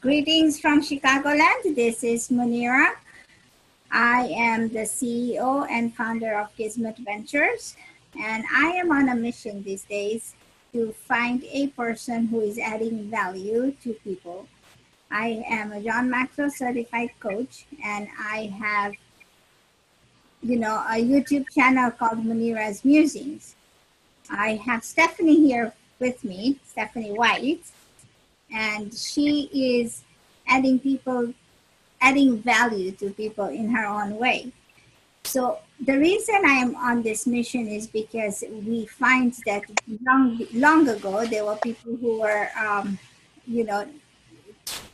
Greetings from Chicagoland. This is Munira. I am the CEO and founder of Kismet Ventures, and I am on a mission these days to find a person who is adding value to people. I am a John Maxwell certified coach, and I have, a YouTube channel called Munira's Musings. I have Stephanie here with me, Stephanie White, and she is adding value to people in her own way. So the reason I am on this mission is because we find that long ago there were people who were,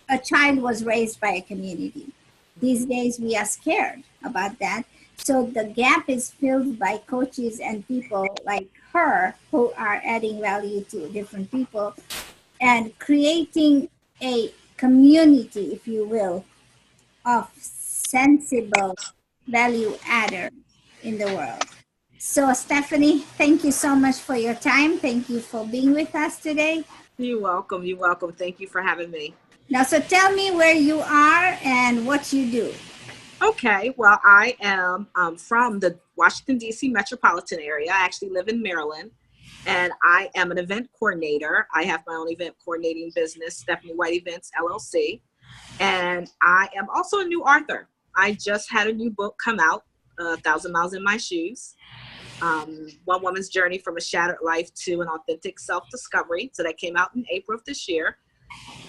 a child was raised by a community. These days we are scared about that. So the gap is filled by coaches and people like her who are adding value to different people and creating a community, if you will, of sensible value adder in the world. So Stephanie, thank you so much for your time. Thank you for being with us today. You're welcome. You're welcome. Thank you for having me. Now, so tell me where you are and what you do. Okay. Well, I am from the Washington, D.C. metropolitan area. I actually live in Maryland, and I am an event coordinator. I have my own event coordinating business, Stephanie White Events, LLC. And I am also a new author. I just had a new book come out, 1,000 Miles in My Shoes. One Woman's Journey from a Shattered Life to an Authentic Self-Discovery. So that came out in April of this year.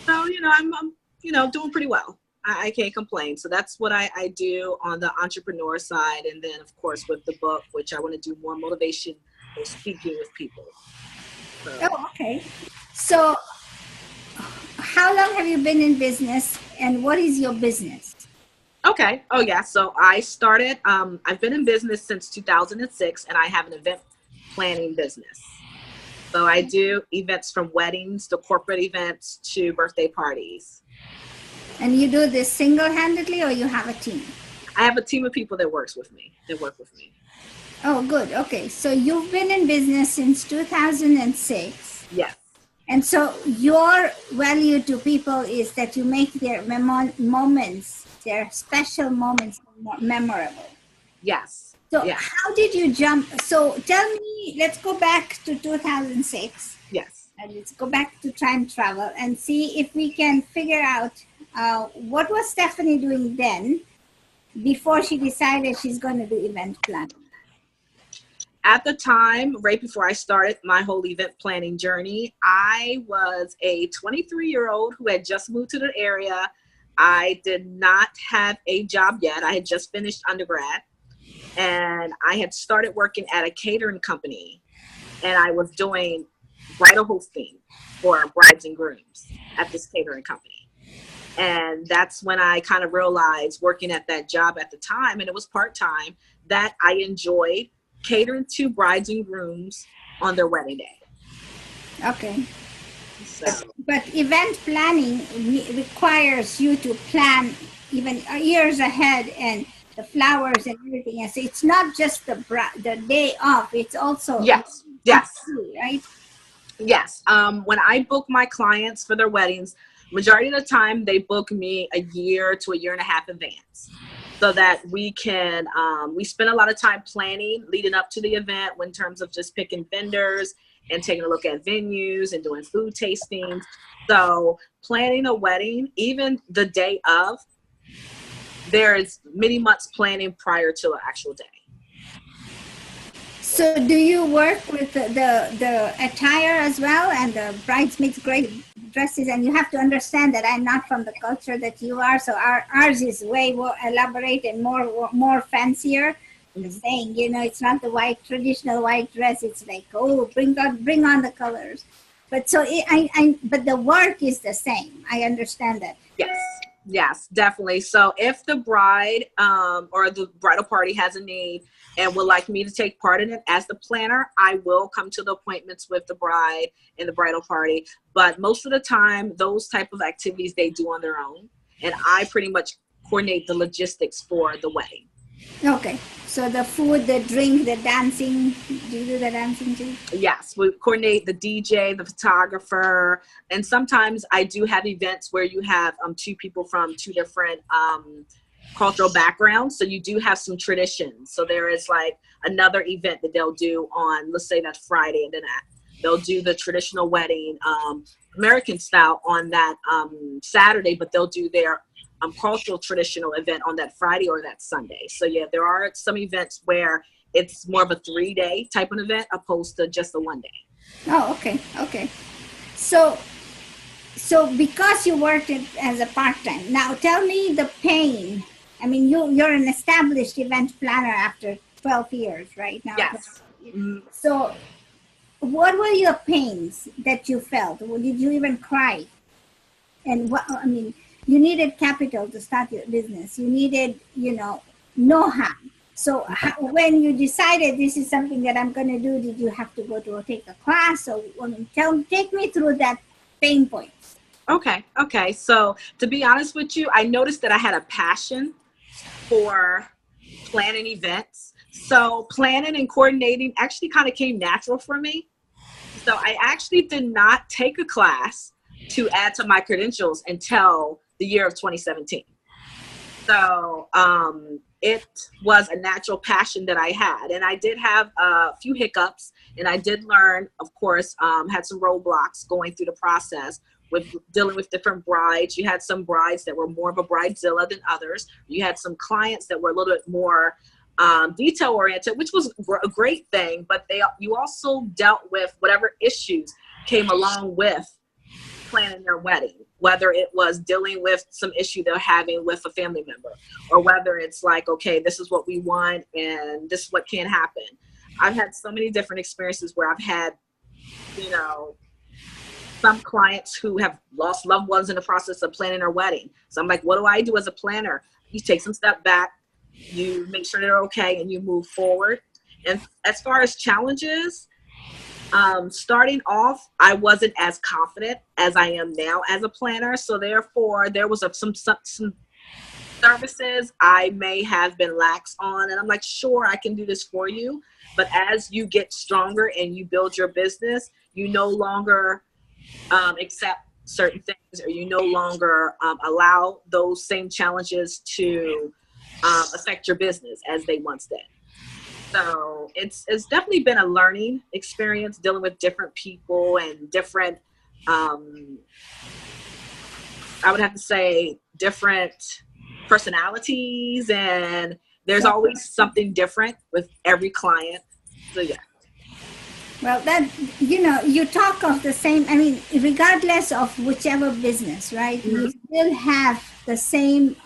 So, I'm doing pretty well. I can't complain. So that's what I do on the entrepreneur side. And then, of course, with the book, which I want to do more motivation or speaking with people. So. Oh, okay. So how long have you been in business and what is your business? Okay. Oh, yeah. So I started, I've been in business since 2006 and I have an event planning business. So I do events from weddings to corporate events to birthday parties. And you do this single-handedly or you have a team? I have a team of people that work with me. Oh, good. Okay. So you've been in business since 2006. Yes. And so your value to people is that you make their moments, their special moments memorable. Yes. So yes. How did you jump? So tell me, let's go back to 2006. Yes. And let's go back to time travel and see if we can figure out what was Stephanie doing then before she decided she's going to do event planning. At the time, right before I started my whole event planning journey, I was a 23-year-old who had just moved to the area. I did not have a job yet. I had just finished undergrad, and I had started working at a catering company, and I was doing bridal hosting for brides and grooms at this catering company. And that's when I kind of realized, working at that job at the time, and it was part-time, that I enjoyed catering to brides and grooms on their wedding day. Okay. So. But event planning requires you to plan even years ahead and the flowers and everything. And so it's not just the day off, it's also yes, right? Yes. When I book my clients for their weddings, majority of the time they book me a year to a year and a half advance, so that we can, we spend a lot of time planning leading up to the event in terms of just picking vendors and taking a look at venues and doing food tastings. So planning a wedding, even the day of, there is many months planning prior to the actual day. So do you work with the attire as well and the bridesmaids great dresses? And you have to understand that I'm not from the culture that you are. So ours is way more elaborate and more fancier. The saying, it's not the traditional white dress. It's like, oh, bring on the colors. But so but the work is the same. I understand that. Yes, definitely. So if the bride or the bridal party has a need and would like me to take part in it as the planner, I will come to the appointments with the bride and the bridal party. But most of the time, those type of activities they do on their own. And I pretty much coordinate the logistics for the wedding. Okay. So the food, the drink, the dancing, do you do the dancing too? Yes, we coordinate the DJ, the photographer, and sometimes I do have events where you have two people from two different cultural backgrounds. So you do have some traditions. So there is like another event that they'll do on, let's say that's Friday, and then they'll do the traditional wedding, American style, on that Saturday, but they'll do their cultural traditional event on that Friday or that Sunday. So yeah, there are some events where it's more of a 3-day type of event opposed to just a 1 day. Oh, okay. Okay. So so because you worked it as a part-time, now tell me the pain. I mean, you're an established event planner after 12 years, right now. Yes. Mhm. So what were your pains that you felt? Or did you even cry? And what, I mean, you needed capital to start your business. You needed, know-how. So when you decided this is something that I'm going to do, did you have to go to take a class? Or I mean, take me through that pain points. Okay. So to be honest with you, I noticed that I had a passion for planning events. So planning and coordinating actually kind of came natural for me. So I actually did not take a class to add to my credentials until the year of 2017. So it was a natural passion that I had. And I did have a few hiccups, and I did learn, of course, had some roadblocks going through the process with dealing with different brides. You had some brides that were more of a bridezilla than others. You had some clients that were a little bit more detail oriented, which was a great thing, but you also dealt with whatever issues came along with planning their wedding, whether it was dealing with some issue they're having with a family member, or whether it's like, okay, this is what we want and this is what can happen. I've had so many different experiences where I've had, you know, some clients who have lost loved ones in the process of planning their wedding. So I'm like, what do I do as a planner? You take some step back, you make sure they're okay, and you move forward. And as far as challenges, starting off, I wasn't as confident as I am now as a planner. So therefore, there was some services I may have been lax on. And I'm like, sure, I can do this for you. But as you get stronger and you build your business, you no longer accept certain things, or you no longer allow those same challenges to affect your business as they once did. So it's definitely been a learning experience dealing with different people and different, I would have to say, different personalities, and there's always something different with every client. So yeah. Well, that, you talk of the same, I mean, regardless of whichever business, right? Mm-hmm. You still have the same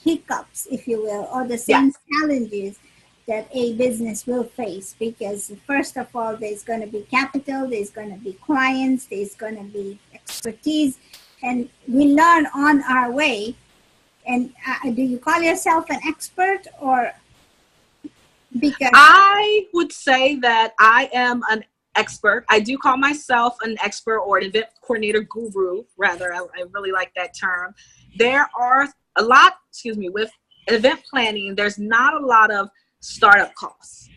hiccups, if you will, or the same Yes. challenges that a business will face. Because first of all, there's going to be capital, there's going to be clients, there's going to be expertise, and we learn on our way. And do you call yourself an expert, or because I would say that I am an expert. I do call myself an expert, or an event coordinator guru, rather. I really like that term. There are a lot, with event planning, there's not a lot of startup costs.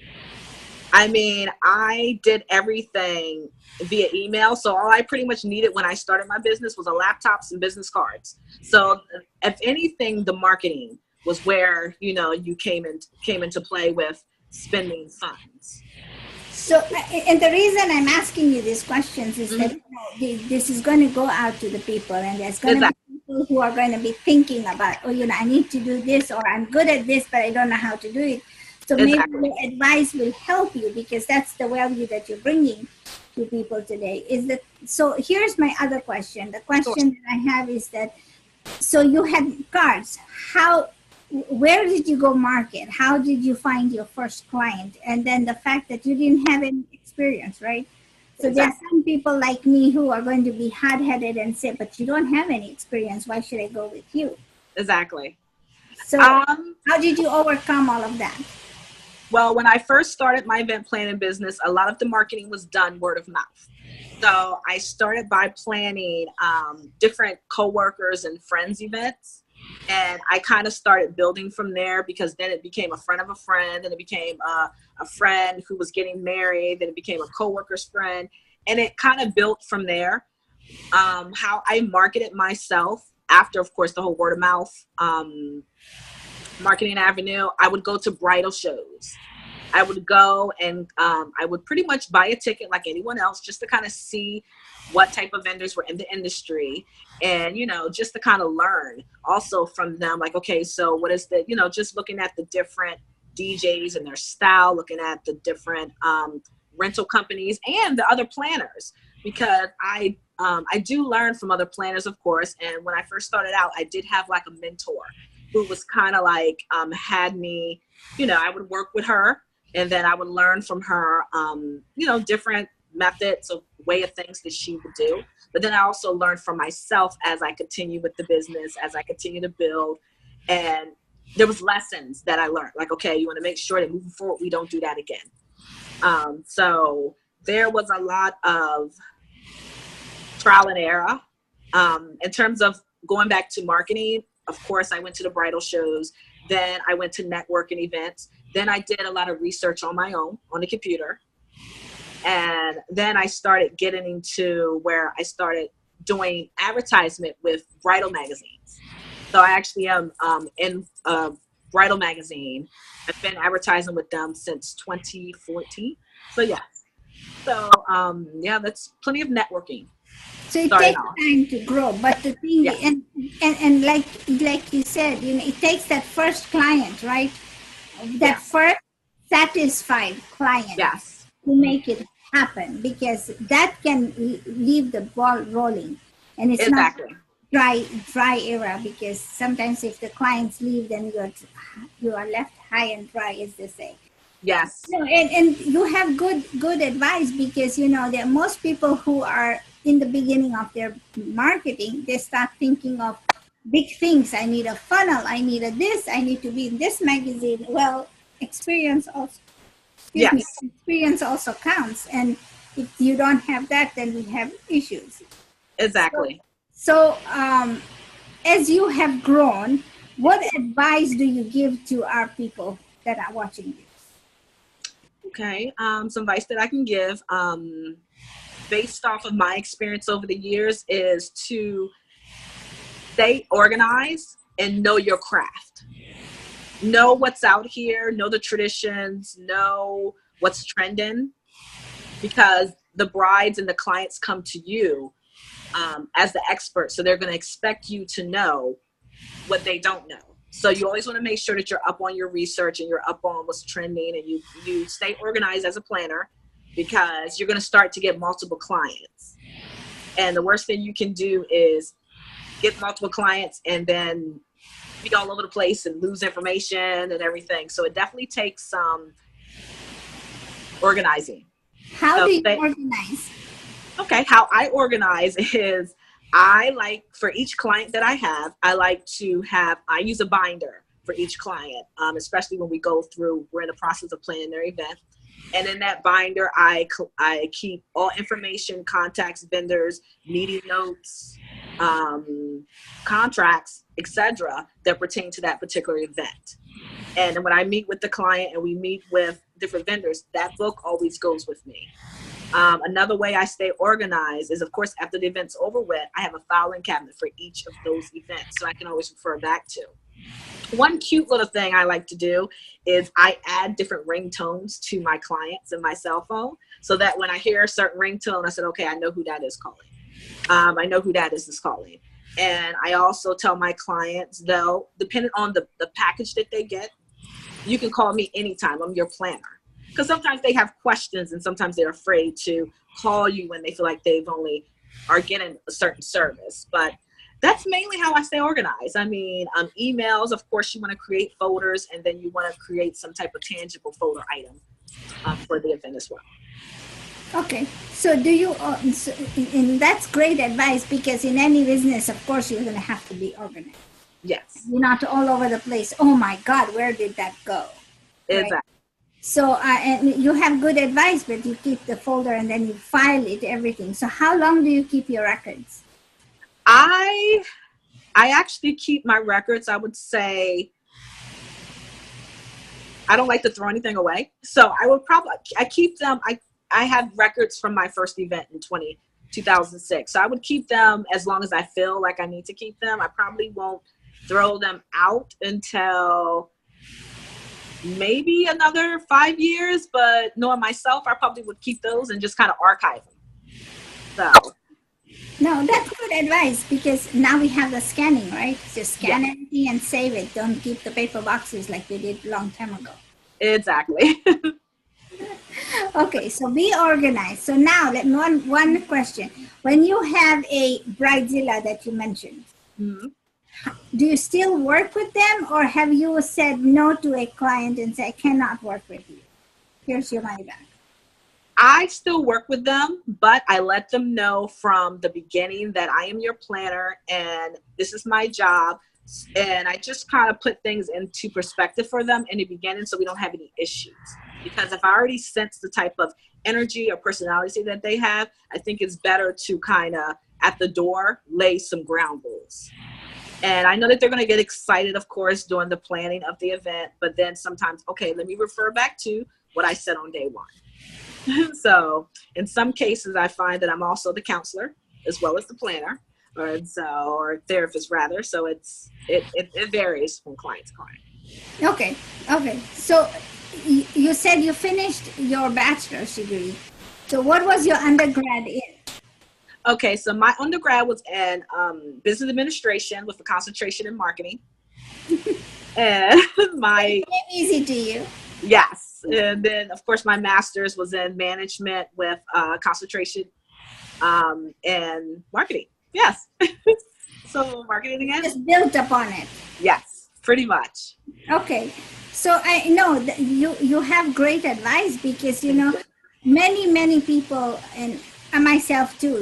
I mean, I did everything via email. So all I pretty much needed when I started my business was a laptop, some business cards. So if anything, the marketing was where, you came into play with spending funds. so, and the reason I'm asking you these questions is that this is going to go out to the people, and there's going to be people who are going to be thinking about, I need to do this, or I'm good at this, but I don't know how to do it. So maybe the advice will help you, because that's the value that you're bringing to people today. So here's my other question. The question that I have is that, so you had cards. Where did you go market? How did you find your first client? And then the fact that you didn't have any experience, right? So there are some people like me who are going to be hard-headed and say, but you don't have any experience. Why should I go with you? Exactly. So how did you overcome all of that? Well, when I first started my event planning business, a lot of the marketing was done word of mouth. So I started by planning different coworkers and friends events. And I kind of started building from there, because then it became a friend of a friend, and it became a friend who was getting married, then it became a coworker's friend, and it kind of built from there. How I marketed myself after, of course, the whole word of mouth marketing avenue, I would go to bridal shows. I would go and I would pretty much buy a ticket like anyone else, just to kind of see what type of vendors were in the industry, and, just to kind of learn also from them. Like, okay, so what is the, just looking at the different DJs and their style, looking at the different rental companies and the other planners, because I do learn from other planners, of course. And when I first started out, I did have like a mentor who was kind of like, had me, I would work with her, and then I would learn from her, different methods of way of things that she would do. But then I also learned from myself as I continue with the business, as I continue to build. And there was lessons that I learned, like, okay, you want to make sure that moving forward, we don't do that again. So there was a lot of trial and error. In terms of going back to marketing, of course, I went to the bridal shows. Then I went to networking events. Then I did a lot of research on my own on the computer. And then I started getting into where I started doing advertisement with bridal magazines. So I actually am in a bridal magazine. I've been advertising with them since 2014. So yeah. So that's plenty of networking. So it takes time to grow, but the thing, and like you said, it takes that first client, right? That first satisfied client to make it happen, because that can leave the ball rolling, and it's not dry era, because sometimes if the clients leave, then you are left high and dry, as they say. Yes. And you have good advice, because there are most people who are in the beginning of their marketing, they start thinking of big things. I need a funnel, I need a this, I need to be in this magazine. Well, experience also counts, and if you don't have that, then we have issues. Exactly. So as you have grown, what advice do you give to our people that are watching this? Okay, some advice that I can give, based off of my experience over the years, is to stay organized and know your craft. Know what's out here, know the traditions, know what's trending, because the brides and the clients come to you as the expert. So they're going to expect you to know what they don't know. So you always want to make sure that you're up on your research and you're up on what's trending, and you stay organized as a planner, because you're going to start to get multiple clients. And the worst thing you can do is get multiple clients and then be all over the place and lose information and everything. So it definitely takes some organizing. How do you organize? Okay, how I organize is, I like, for each client that I have, I use a binder for each client, especially when we're in the process of planning their event. And in that binder, I keep all information, contacts, vendors, meeting notes, contracts, etc., that pertain to that particular event. And when I meet with the client and we meet with different vendors, that book always goes with me. Another way I stay organized is, of course, after the event's over with, I have a filing cabinet for each of those events, so I can always refer back to. One cute little thing I like to do is I add different ringtones to my clients in my cell phone, so that when I hear a certain ringtone, I said, okay, I know who that is calling. I know who that is calling. And I also tell my clients, though, depending on the package that they get, you can call me anytime. I'm your planner. Because sometimes they have questions, and sometimes they're afraid to call you when they feel like they've only are getting a certain service. But that's mainly how I stay organized. I mean, emails, of course, you want to create folders, and then you want to create some type of tangible folder item for the event as well. Okay, so do you, and that's great advice, because in any business, of course, you're going to have to be organized. Yes. You're not all over the place. Oh my God, where did that go? Exactly. Right? So, and you have good advice, but you keep the folder and then you file it, everything. So how long do you keep your records? I I actually keep my records. I would say I don't like to throw anything away. So I keep them. I have records from my first event in 2006. So I would keep them as long as I feel like I need to keep them. I probably won't throw them out until maybe another 5 years, but knowing myself, I probably would keep those and just kind of archive them. So. No, that's good advice because now we have the scanning, right? Just scan everything and save it. Don't keep the paper boxes like we did a long time ago. Exactly. Okay, so be organized. So now, one question: when you have a bridezilla that you mentioned, do you still work with them, or have you said no to a client and say I cannot work with you? Here's your money back. I still work with them, but I let them know from the beginning that I am your planner and this is my job. And I just kind of put things into perspective for them in the beginning so we don't have any issues. Because if I already sense the type of energy or personality that they have, I think it's better to kind of at the door lay some ground rules. And I know that they're going to get excited, of course, during the planning of the event. But then sometimes, okay, let me refer back to what I said on day one. So in some cases, I find that I'm also the counselor as well as the planner, or therapist rather. So it varies from client to client. Okay. So you said you finished your bachelor's degree. So what was your undergrad in? Okay, so my undergrad was in business administration with a concentration in marketing. And my easy to you. Yes. And then, of course, my master's was in management with concentration in marketing. Yes. So marketing again. Just built upon it. Yes, pretty much. Okay. So I know that you have great advice because, many people, and myself too,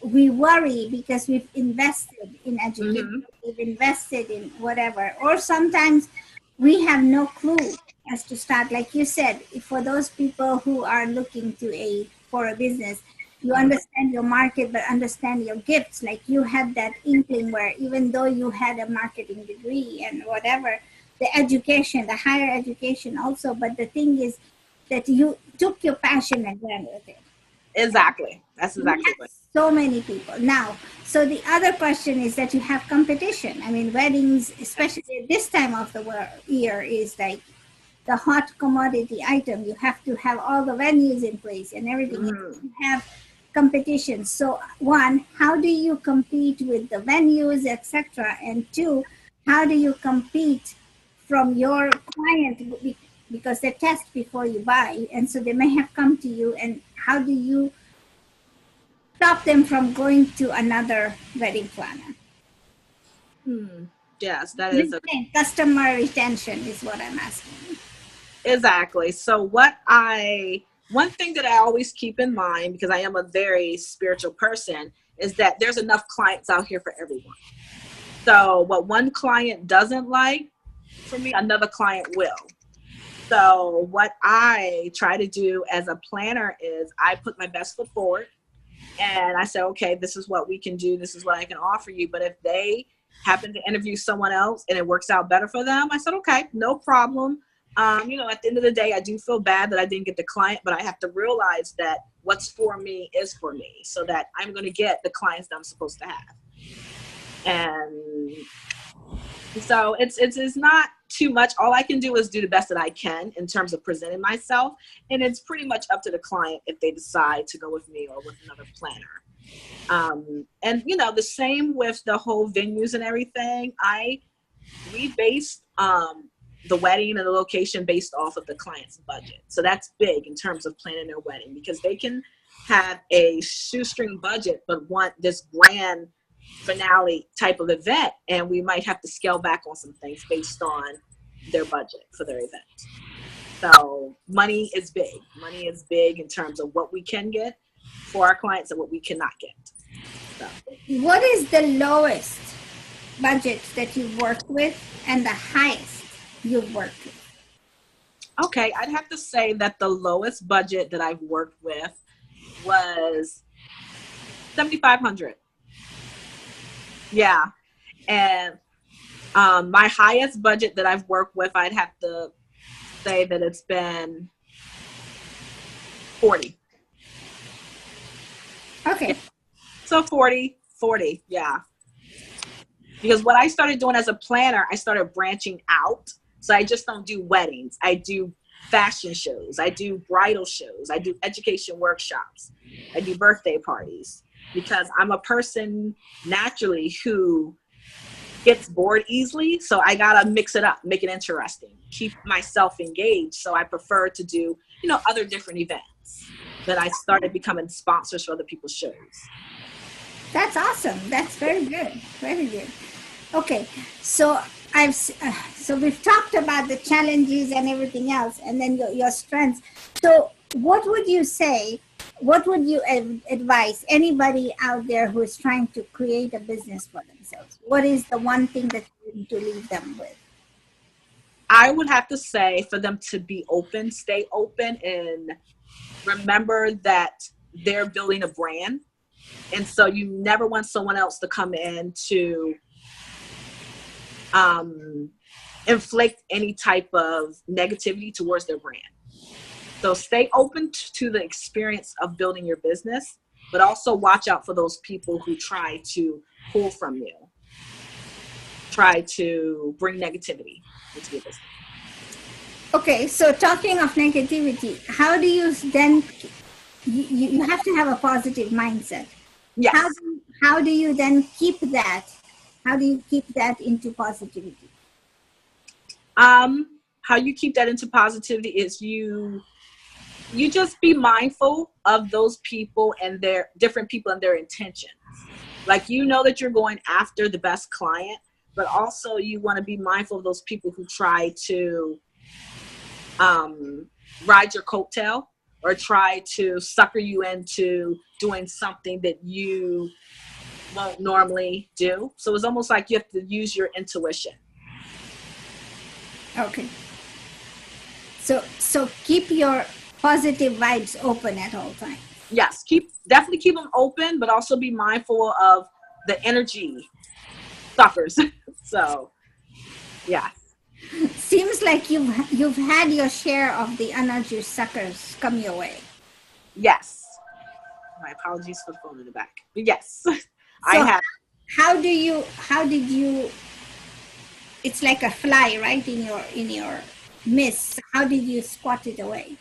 we worry because we've invested in education, we've invested in whatever, or sometimes we have no clue as to start. Like you said, for those people who are looking for a business, you understand your market, but understand your gifts. Like you had that inkling where even though you had a marketing degree and whatever, the education, the higher education also, but the thing is that you took your passion and ran with it. Exactly. That's exactly what. So many people. Now, so the other question is that you have competition. I mean, weddings, especially this time of the year, is like the hot commodity item. You have to have all the venues in place and everything. You have competition. So one, how do you compete with the venues, etc.? And two, how do you compete from your client, because they test before you buy, and so they may have come to you, and how do you stop them from going to another wedding planner? Yes, that is customer retention is what I'm asking. Exactly. So one thing that I always keep in mind, because I am a very spiritual person, is that there's enough clients out here for everyone. So what one client doesn't like, for me, another client will. So what I try to do as a planner is I put my best foot forward and I say, okay, this is what we can do. This is what I can offer you. But if they happen to interview someone else and it works out better for them, I said, okay, no problem. At the end of the day, I do feel bad that I didn't get the client, but I have to realize that what's for me is for me, so that I'm going to get the clients that I'm supposed to have. And so it's not too much. All I can do is do the best that I can in terms of presenting myself. And it's pretty much up to the client if they decide to go with me or with another planner. And the same with the whole venues and everything. We based the wedding and the location based off of the client's budget. So that's big in terms of planning their wedding, because they can have a shoestring budget but want this grand finale type of event, and we might have to scale back on some things based on their budget for their event. So money is big. Money is big in terms of what we can get for our clients and what we cannot get. So. What is the lowest budget that you've worked with and the highest you've worked with? Okay, I'd have to say that the lowest budget that I've worked with was $7,500. Yeah. And my highest budget that I've worked with, I'd have to say that it's been 40. Okay. So 40, yeah. Because what I started doing as a planner, I started branching out. So I just don't do weddings. I do fashion shows. I do bridal shows. I do education workshops. I do birthday parties. Because I'm a person naturally who gets bored easily. So I got to mix it up, make it interesting, keep myself engaged. So I prefer to do, other different events. Then I started becoming sponsors for other people's shows. That's awesome. That's very good. Very good. Okay, so we've talked about the challenges and everything else, and then your strengths. So, what would you say? What would you advise anybody out there who is trying to create a business for themselves? What is the one thing that you need to leave them with? I would have to say for them to be open, stay open, and remember that they're building a brand. And so you never want someone else to come in to inflict any type of negativity towards their brand. So stay open to the experience of building your business, but also watch out for those people who try to pull from you, try to bring negativity into your business. Okay, so talking of negativity, how do you then, you have to have a positive mindset. Yes. How do you then keep that? How do you keep that into positivity? How you keep that into positivity is you just be mindful of those people and their different people and their intentions. Like, that you're going after the best client, but also you want to be mindful of those people who try to ride your coattail or try to sucker you into doing something that you won't normally do. So it's almost like you have to use your intuition. Okay. So keep your positive vibes open at all times. Yes, definitely keep them open, but also be mindful of the energy suckers. So, yeah. Seems like you've had your share of the energy suckers come your way. Yes. My apologies for the phone in the back. But yes, so I have. How did you? It's like a fly, right, in your mist. How did you squat it away?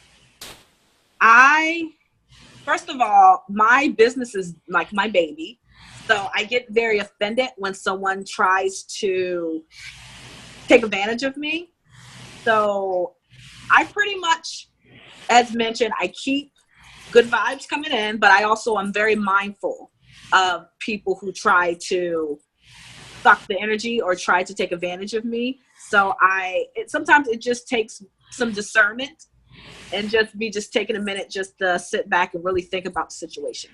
First of all, my business is like my baby. So I get very offended when someone tries to take advantage of me. So I pretty much, as mentioned, I keep good vibes coming in, but I also am very mindful of people who try to suck the energy or try to take advantage of me. So sometimes it just takes some discernment and just taking a minute just to sit back and really think about the situation.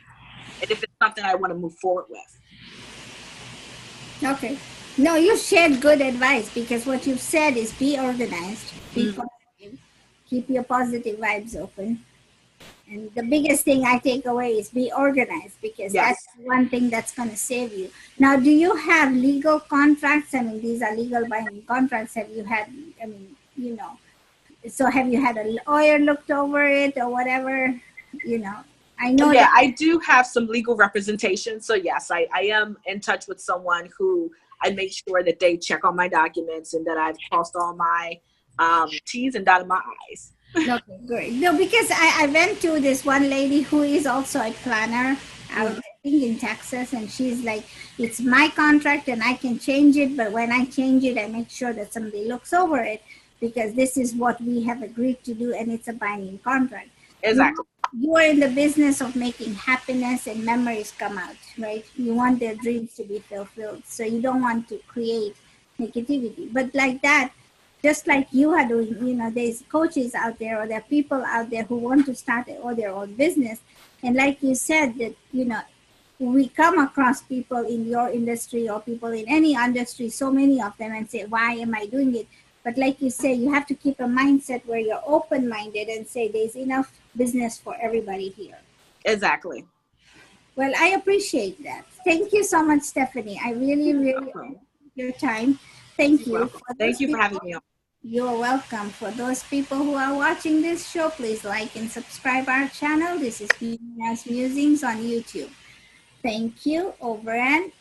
And if it's something I want to move forward with. Okay. No, you shared good advice, because what you've said is be organized, be positive, keep your positive vibes open. And the biggest thing I take away is be organized, because that's one thing that's going to save you. Now, do you have legal contracts? I mean, these are legal binding contracts. Have you had, so have you had a lawyer looked over it or whatever? I know. Yeah, I do have some legal representation. So yes, I am in touch with someone who I make sure that they check on my documents and that I've crossed all my T's and dotted my I's. Okay, great. No, because I went to this one lady who is also a planner out, I think, in Texas, and she's like, it's my contract and I can change it, but when I change it, I make sure that somebody looks over it, because this is what we have agreed to do and it's a binding contract. Exactly. You are in the business of making happiness and memories come out, right? You want their dreams to be fulfilled. So you don't want to create negativity. But like that, just like you are doing, there's coaches out there or there are people out there who want to start their own business. And like you said, that, we come across people in your industry or people in any industry, so many of them, and say, why am I doing it? But like you say, you have to keep a mindset where you're open-minded and say there's enough business for everybody here. Exactly. Well, I appreciate that. Thank you so much, Stephanie. I really, really your time. Thank you. Thank you for having me on. You're welcome. For those people who are watching this show, please like and subscribe our channel. This is Munira's Musings on YouTube. Thank you. Over and